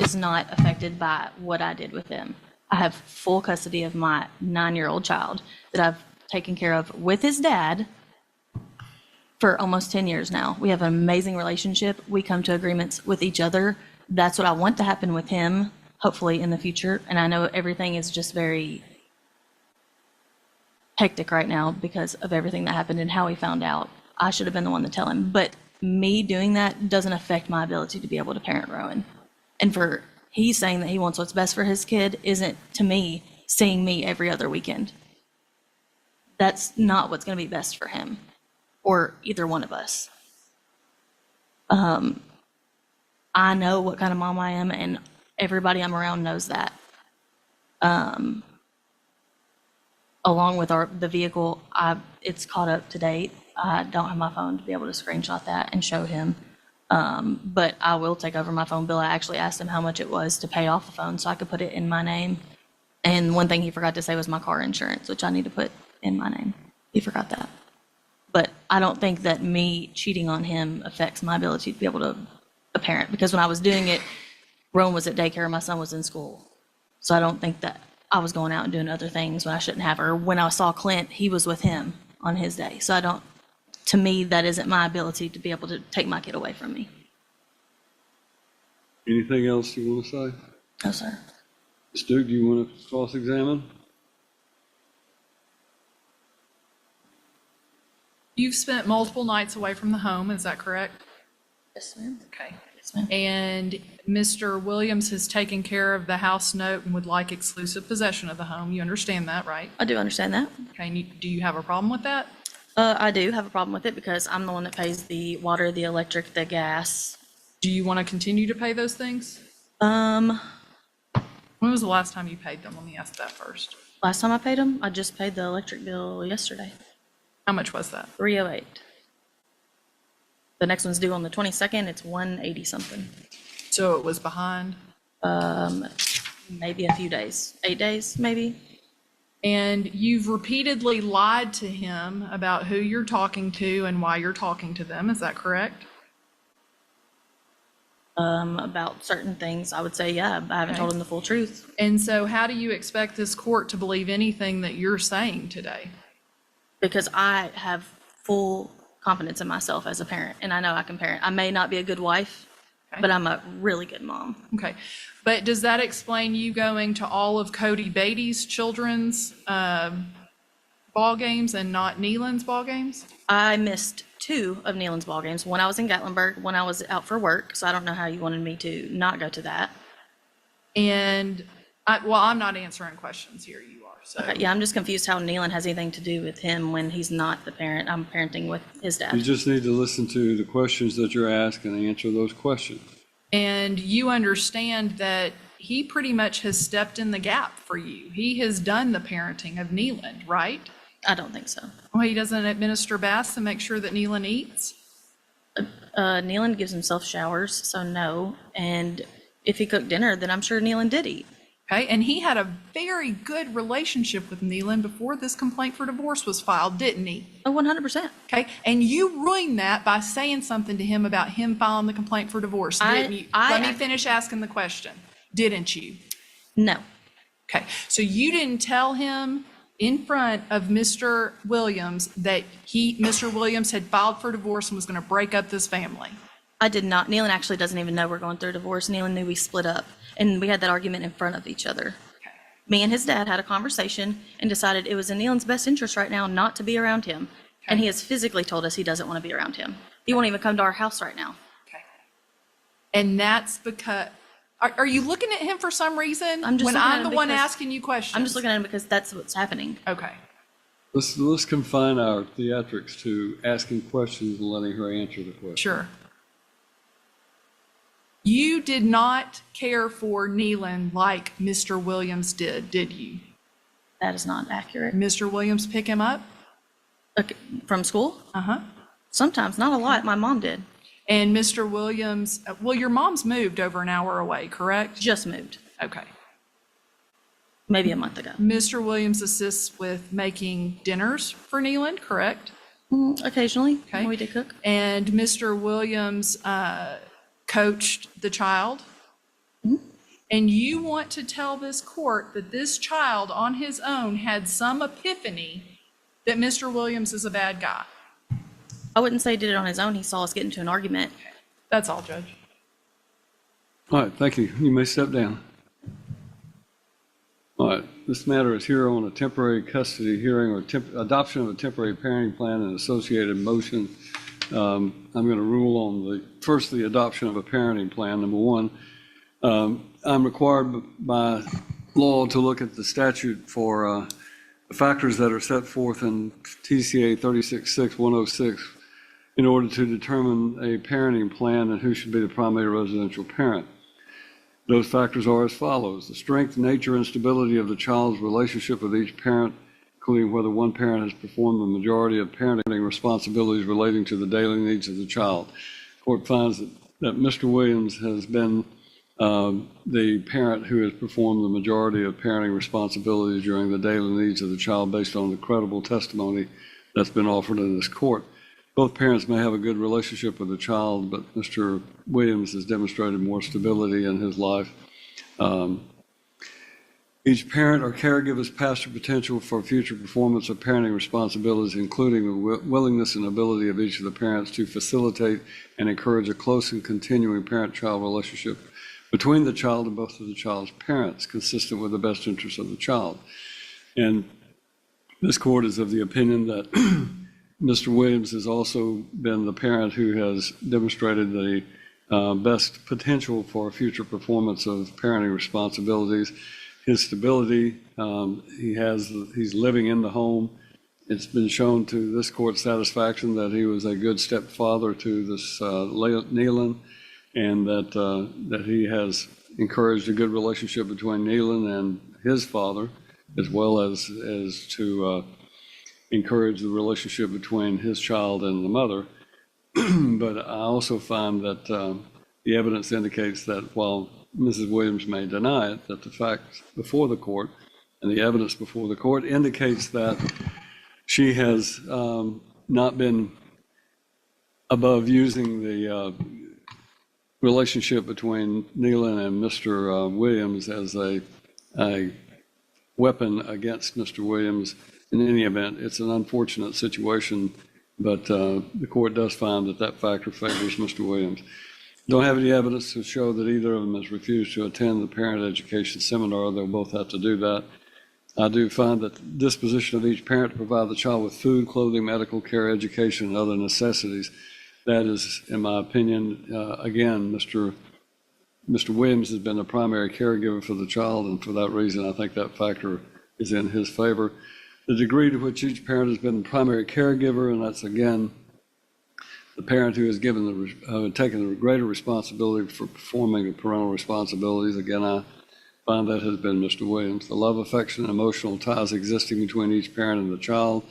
is not affected by what I did with him. I have full custody of my 9-year-old child that I've taken care of with his dad for almost 10 years now. We have an amazing relationship. We come to agreements with each other. That's what I want to happen with him, hopefully in the future. And I know everything is just very hectic right now because of everything that happened and how he found out. I should have been the one to tell him. But me doing that doesn't affect my ability to be able to parent Rowan. And for he's saying that he wants what's best for his kid isn't, to me, seeing me every other weekend. That's not what's going to be best for him or either one of us. I know what kind of mom I am, and everybody I'm around knows that. Along with the vehicle, it's caught up to date. I don't have my phone to be able to screenshot that and show him. But I will take over my phone bill. I actually asked him how much it was to pay off the phone so I could put it in my name. And one thing he forgot to say was my car insurance, which I need to put in my name. He forgot that. But I don't think that me cheating on him affects my ability to be able to parent, because when I was doing it, Rowan was at daycare and my son was in school. So I don't think that I was going out and doing other things when I shouldn't have. Or when I saw Clint, he was with him on his day. So I don't, to me, that isn't my ability to be able to take my kid away from me. Anything else you want to say? No, sir. Ms. Duke, do you want to cross-examine? You've spent multiple nights away from the home, is that correct? Yes, ma'am. Okay. Yes, ma'am. And Mr. Williams has taken care of the house note and would like exclusive possession of the home. You understand that, right? I do understand that. Okay, and do you have a problem with that? I do have a problem with it because I'm the one that pays the water, the electric, the gas. Do you want to continue to pay those things? Um, When was the last time you paid them? Let me ask that first. Last time I paid them, I just paid the electric bill yesterday, How much was that? $308. The next one's due on the 22nd. It's $180 something. So it was behind? Maybe a few days, 8 days, maybe. And you've repeatedly lied to him about who you're talking to and why you're talking to them, is that correct? About certain things, I would say, yeah, I haven't told him the full truth. And so how do you expect this court to believe anything that you're saying today? Because I have full confidence in myself as a parent, and I know I can parent. I may not be a good wife, Okay. but I'm a really good mom. Okay, but does that explain you going to all of Cody Beatty's children's ball games and not Neelan's ball games? I missed 2 of Neelan's ball games. One I was in Gatlinburg, one I was out for work, so I don't know how you wanted me to not go to that. And, I'm not answering questions here, you are, so. Okay, yeah, I'm just confused how Neelan has anything to do with him when he's not the parent. I'm parenting with his You dad. just need to listen to the questions that you're asked and answer those questions. And you understand that he pretty much has stepped in the gap for you. He has done the parenting of Neelan, right? I don't think so. Well, he doesn't administer baths to make sure that Neelan eats? Neelan gives himself showers, so no. And if he cooked dinner, then I'm sure Neelan did eat. Okay, and he had a very good relationship with Neelan before this complaint for divorce was filed, didn't he? Oh, 100%. Okay, and you ruined that by saying something to him about him filing the complaint for divorce, didn't you? Let me finish asking the question, didn't you? No. Okay, so you didn't tell him in front of Mr. Williams that Mr. Williams had filed for divorce and was going to break up this family? I did not. Neelan actually doesn't even know we're going through a divorce. Neelan knew we split up, and we had that argument in front of each other. Okay. Me and his dad had a conversation and decided it was in Neelan's best interest right now not to be around him. And he has physically told us he doesn't want to be around him. He won't even come to our house right now. Okay. And that's because, are you looking at him for some reason? I'm just when looking at I'm the him one because- asking you questions? I'm just looking at him because that's what's happening. Okay. Let's confine our theatrics to asking questions and letting her answer the question. Sure. You did not care for Neelan like Mr. Williams did you? That is not accurate. Mr. Williams pick him up? Okay, from school? Uh-huh. Sometimes, not a lot. My mom did. And Mr. Williams, your mom's moved over an hour away, correct? Just moved. Okay. Maybe a month ago. Mr. Williams assists with making dinners for Neelan, correct? Occasionally, Okay. when we did cook. And Mr. Williams coached the child. And you want to tell this court that this child on his own had some epiphany that Mr. Williams is a bad guy. I wouldn't say he did it on his own. He saw us get into an argument. That's all, Judge. All right, thank you. You may step down. All right, this matter is here on a temporary custody hearing or adoption of a temporary parenting plan and associated motion. I'm going to rule on the adoption of a parenting plan. Number one, I'm required by law to look at the statute for the factors that are set forth in TCA 366106 in order to determine a parenting plan and who should be the primary residential parent. Those factors are as follows: the strength, nature, and stability of the child's relationship with each parent, including whether one parent has performed the majority of parenting responsibilities relating to the daily needs of the child. The court finds that Mr. Williams has been the parent who has performed the majority of parenting responsibilities during the daily needs of the child based on the credible testimony that's been offered in this court. Both parents may have a good relationship with the child, but Mr. Williams has demonstrated more stability in his life. Each parent or caregiver's past or potential for future performance of parenting responsibilities, including the willingness and ability of each of the parents to facilitate and encourage a close and continuing parent-child relationship between the child and both of the child's parents, consistent with the best interests of the child. And this court is of the opinion that Mr. Williams has also been the parent who has demonstrated the best potential for future performance of parenting responsibilities. His stability, he's living in the home. It's been shown to this court's satisfaction that he was a good stepfather to this Nealon, and that he has encouraged a good relationship between Nealon and his father, as well as to encourage the relationship between his child and the mother. But I also find that the evidence indicates that while Mrs. Williams may deny it, that the facts before the court and the evidence before the court indicates that she has not been above using the relationship between Nealon and Mr. Williams as a weapon against Mr. Williams. In any event, it's an unfortunate situation, but the court does find that that factor favors Mr. Williams. Don't have any evidence to show that either of them has refused to attend the parent education seminar. They'll both have to do that. I do find that the disposition of each parent to provide the child with food, clothing, medical care, education, and other necessities, that is, in my opinion, again, Mr. Williams has been the primary caregiver for the child, and for that reason, I think that factor is in his favor. The degree to which each parent has been the primary caregiver, and that's, again, the parent who has taken the greater responsibility for performing the parental responsibilities, again, I find that has been Mr. Williams. The love, affection, and emotional ties existing between each parent and the child,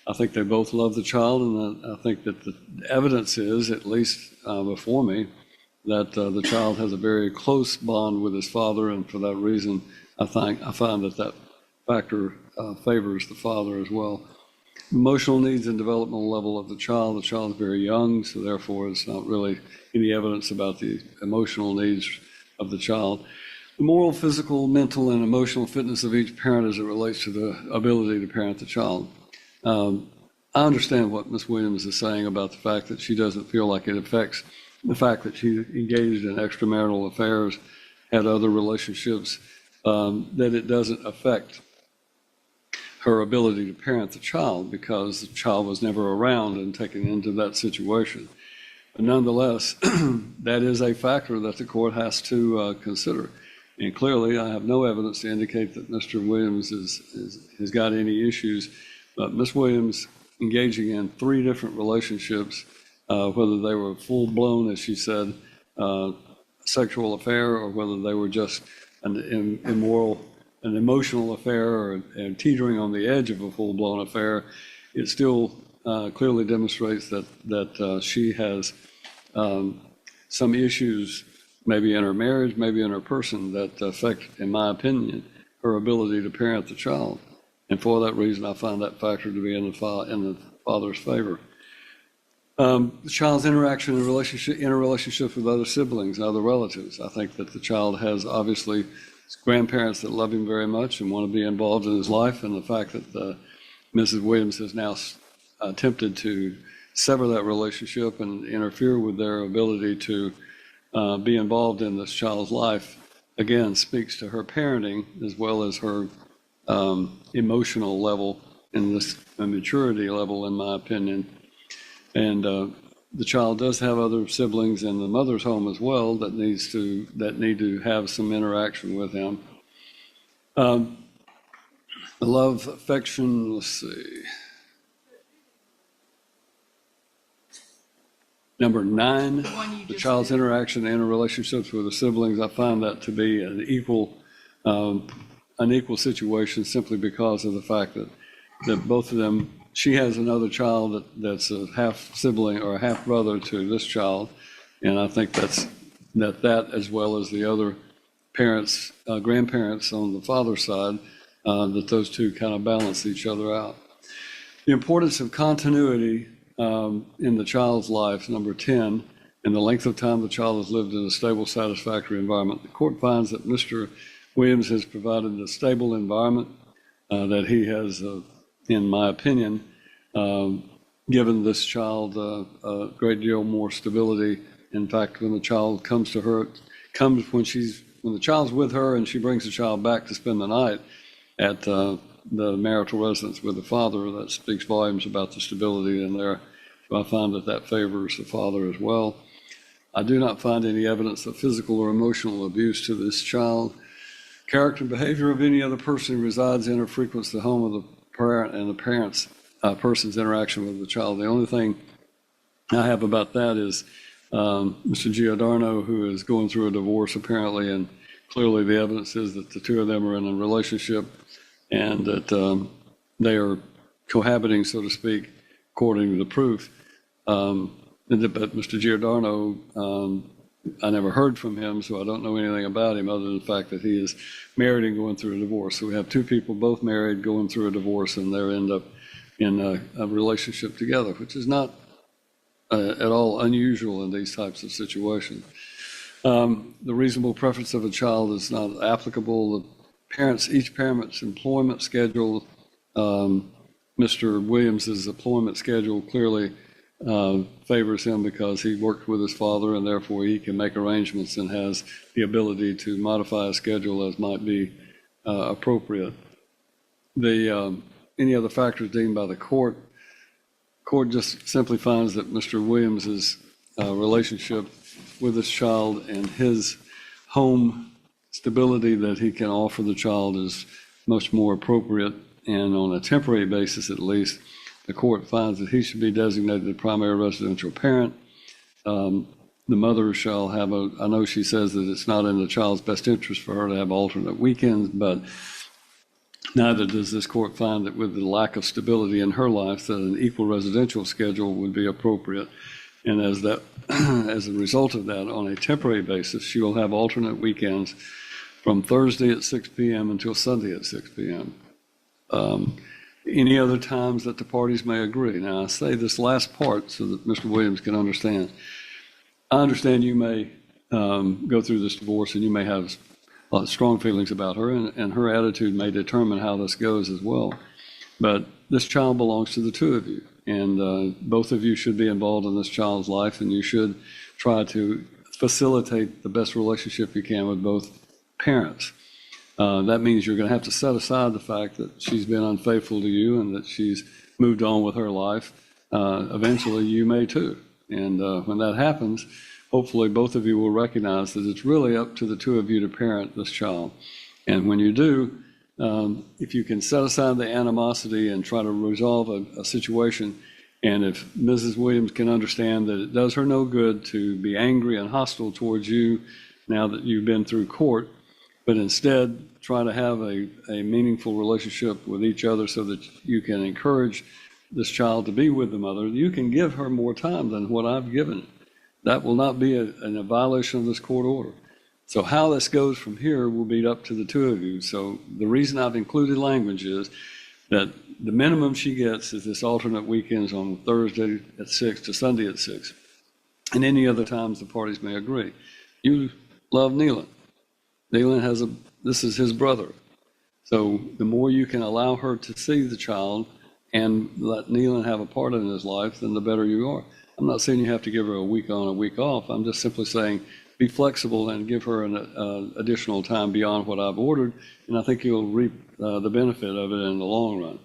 I think they both love the child, and I think that the evidence is, at least before me, that the child has a very close bond with his father, and for that reason, I find that factor favors the father as well. Emotional needs and developmental level of the child. The child is very young, so therefore it's not really any evidence about the emotional needs of the child. The moral, physical, mental, and emotional fitness of each parent as it relates to the ability to parent the child. I understand what Ms. Williams is saying about the fact that she doesn't feel like it affects the fact that she engaged in extramarital affairs, had other relationships, that it doesn't affect her ability to parent the child because the child was never around and taken into that situation. But nonetheless, that is a factor that the court has to consider. And clearly, I have no evidence to indicate that Mr. Williams has got any issues. But Ms. Williams engaging in 3 different relationships, whether they were full-blown, as she said, sexual affair, or whether they were just an immoral, an emotional affair, and teetering on the edge of a full-blown affair, it still clearly demonstrates that she has some issues, maybe in her marriage, maybe in her person, that affect, in my opinion, her ability to parent the child. And for that reason, I find that factor to be in the father's favor. The child's interaction and interrelationships with other siblings and other relatives. I think that the child has obviously grandparents that love him very much and want to be involved in his life, and the fact that Mrs. Williams has now attempted to sever that relationship and interfere with their ability to be involved in this child's life, again, speaks to her parenting as well as her emotional level and this maturity level, in my opinion. And the child does have other siblings in the mother's home as well that need to have some interaction with him. Love, affection, let's see. Number 9, the child's interaction and interrelationships with the siblings. I find that to be an equal situation simply because of the fact that both of them, she has another child that's a half sibling or a half brother to this child. And I think that as well as the other parents, grandparents on the father's side, that those two kind of balance each other out. The importance of continuity in the child's life, number 10, and the length of time the child has lived in a stable, satisfactory environment. The court finds that Mr. Williams has provided a stable environment that he has, in my opinion, given this child a great deal more stability. In fact, when the child comes to her, when the child's with her and she brings the child back to spend the night at the marital residence with the father, that speaks volumes about the stability in there. So I find that favors the father as well. I do not find any evidence of physical or emotional abuse to this child. Character and behavior of any other person who resides in or frequents the home of the parent and the person's interaction with the child. The only thing I have about that is Mr. Giordano, who is going through a divorce apparently, and clearly the evidence is that the two of them are in a relationship and that they are cohabiting, so to speak, according to the proof. But Mr. Giordano, I never heard from him, so I don't know anything about him other than the fact that he is married and going through a divorce. So we have two people both married, going through a divorce, and they end up in a relationship together, which is not at all unusual in these types of situations. The reasonable preference of a child is not applicable. Each parent's employment schedule, Mr. Williams's employment schedule clearly favors him because he worked with his father and therefore he can make arrangements and has the ability to modify a schedule as might be appropriate. Any other factors deemed by the court just simply finds that Mr. Williams's relationship with his child and his home stability that he can offer the child is much more appropriate, and on a temporary basis at least, the court finds that he should be designated the primary residential parent. The mother shall have I know she says that it's not in the child's best interest for her to have alternate weekends, but neither does this court find that with the lack of stability in her life that an equal residential schedule would be appropriate. And as a result of that, on a temporary basis, she will have alternate weekends from Thursday at 6 p.m. until Sunday at 6 p.m. Any other times that the parties may agree. Now, I say this last part so that Mr. Williams can understand. I understand you may go through this divorce and you may have strong feelings about her, and her attitude may determine how this goes as well. But this child belongs to the two of you, and both of you should be involved in this child's life, and you should try to facilitate the best relationship you can with both parents. That means you're going to have to set aside the fact that she's been unfaithful to you and that she's moved on with her life. Eventually, you may too. And when that happens, hopefully both of you will recognize that it's really up to the two of you to parent this child. And when you do, if you can set aside the animosity and try to resolve a situation, and if Mrs. Williams can understand that it does her no good to be angry and hostile towards you now that you've been through court, but instead try to have a meaningful relationship with each other so that you can encourage this child to be with the mother, you can give her more time than what I've given. That will not be a violation of this court order. So how this goes from here will be up to the two of you. So the reason I've included language is that the minimum she gets is this alternate weekends on Thursday at 6 to Sunday at 6. And any other times the parties may agree. You love Neelan. Neelan this is his brother. So the more you can allow her to see the child and let Neelan have a part in his life, then the better you are. I'm not saying you have to give her a week on, a week off. I'm just simply saying be flexible and give her an additional time beyond what I've ordered, and I think you'll reap the benefit of it in the long run.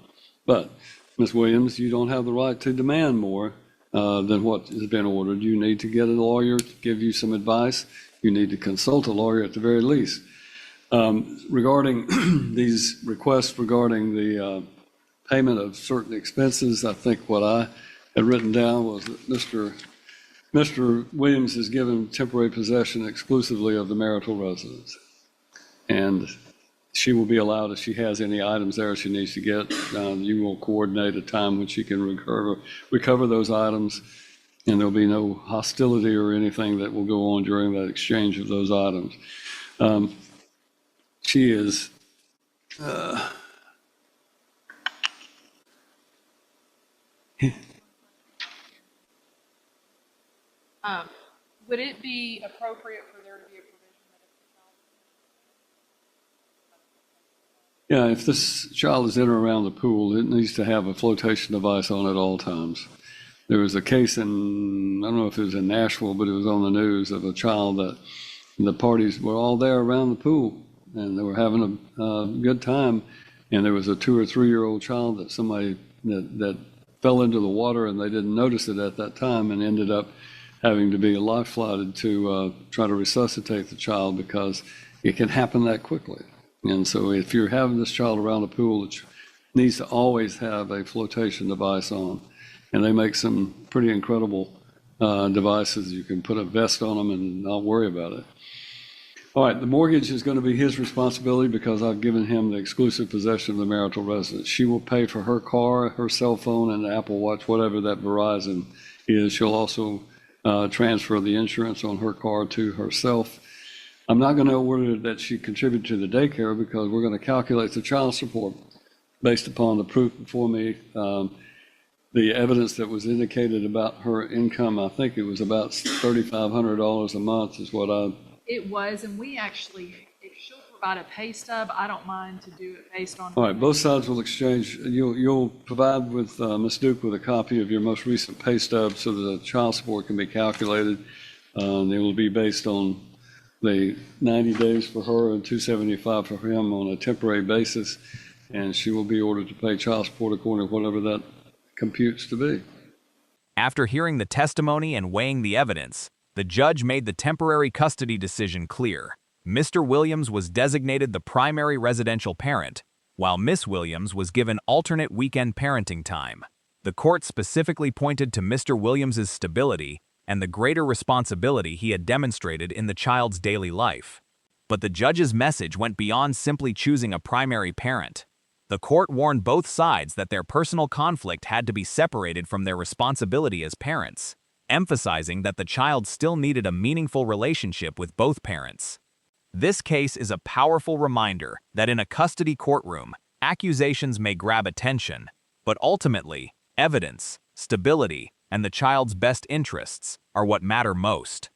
But, Ms. Williams, you don't have the right to demand more than what has been ordered. You need to get a lawyer to give you some advice. You need to consult a lawyer at the very least. Regarding these requests regarding the payment of certain expenses, I think what I had written down was that Mr. Williams is given temporary possession exclusively of the marital residence. And she will be allowed, if she has any items there she needs to get, you will coordinate a time when she can recover those items, and there'll be no hostility or anything that will go on during that exchange of those items. She is Would it be appropriate for there to be a provision that yeah, if this child is in or around the pool, it needs to have a flotation device on at all times. There was a case in, I don't know if it was in Nashville, but it was on the news of a child that the parties were all there around the pool and they were having a good time. And there was a 2 or 3 year old child that somebody that fell into the water and they didn't notice it at that time and ended up having to be life flighted to try to resuscitate the child because it can happen that quickly. And so if you're having this child around the pool, it needs to always have a flotation device on. And they make some pretty incredible devices. You can put a vest on them and not worry about it. All right, the mortgage is going to be his responsibility because I've given him the exclusive possession of the marital residence. She will pay for her car, her cell phone, and the Apple Watch, whatever that Verizon is. She'll also transfer the insurance on her car to herself. I'm not going to order that she contribute to the daycare because we're going to calculate the child support based upon the proof before me. The evidence that was indicated about her income, I think it was about $3,500 a month is what It was, and we actually, if she'll provide a pay stub, I don't mind to do it based on. All right, both sides will exchange. You'll provide with Ms. Duke with a copy of your most recent pay stub so that the child support can be calculated. It will be based on the 90 days for her and $275 for him on a temporary basis, and she will be ordered to pay child support according to whatever that computes to be. After hearing the testimony and weighing the evidence, the judge made the temporary custody decision clear. Mr. Williams was designated the primary residential parent, while Miss Williams was given alternate weekend parenting time. The court specifically pointed to Mr. Williams's stability and the greater responsibility he had demonstrated in the child's daily life. But the judge's message went beyond simply choosing a primary parent. The court warned both sides that their personal conflict had to be separated from their responsibility as parents, emphasizing that the child still needed a meaningful relationship with both parents. This case is a powerful reminder that in a custody courtroom, accusations may grab attention, but ultimately, evidence, stability, and the child's best interests are what matter most.